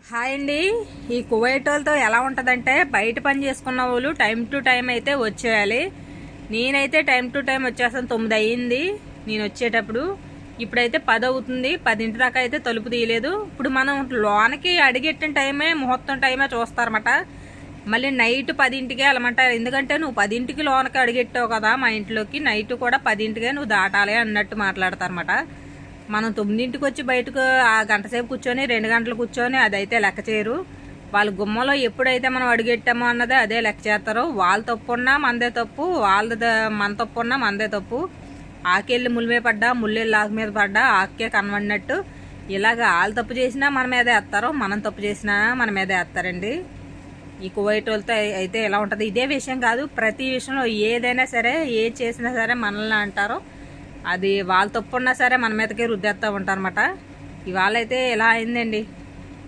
Hi అండి. ఈ Kuwait వాళ్ళతో ఎలా ఉంటుందంటే బయట పని చేసుకున్న వాళ్ళు టైం టు టైం అయితే వచ్చేయాలి. నేనైతే టైం టు టైం వచ్చేస్తాను. 9 అయ్యింది నేను వచ్చేటప్పుడు. ఇప్పుడైతే 10 అవుతుంది. 10 దాకా అయితే తలుపు తీయలేదు. ఇప్పుడు మనం లోనకి అడిగెట్టిన టైమే ముహూర్తం టైమే చూస్తారన్నమాట. మళ్ళీ నైట్ 10కే వెళ్ళమంటారు. ఎందుకంటే నువ్వు 10కి లోనకి అడిగెట్టావు కదా మా ఇంట్లోకి, నైట్ కూడా 10కే నువ్వు దాటాలి అన్నట్టు మాట్లాడతారన్నమాట. మనం 9కి వచ్చి బయటకు ఆ గంట సేపు కూర్చొని 2 గంటలు కూర్చొని అదైతే లెక్క చేయరు. వాళ్ళ గుమ్మలో ఎప్పుడైతే మనం అడుగెట్టామో అన్నదే అదే లెక్క చేస్తారు. వాళ్ళ తప్పు ఉన్నా మనదే తప్పు, మన తప్పు ఉన్నా మనదే తప్పు. ఆకెళ్ళి ముళ్ళే పడ్డా, ముళ్ళెళ్ళి ఆకు మీద పడ్డా ఆకే కనబడినట్టు ఇలాగ వాళ్ళు తప్పు చేసినా మన మీదే వేస్తారు, మనం తప్పు చేసినా మన మీదే వేస్తారండి. ఈ కువైట్ వాళ్ళతో అయితే ఎలా ఉంటుంది, ఇదే విషయం కాదు, ప్రతి విషయంలో ఏదైనా సరే, ఏది చేసినా సరే మనల్ని అంటారు. అది వాళ్ళ తప్పు ఉన్నా సరే మన మీదకే రుద్దేస్తూ ఉంటారన్నమాట. ఇవాళ అయితే ఇలా అయిందండి.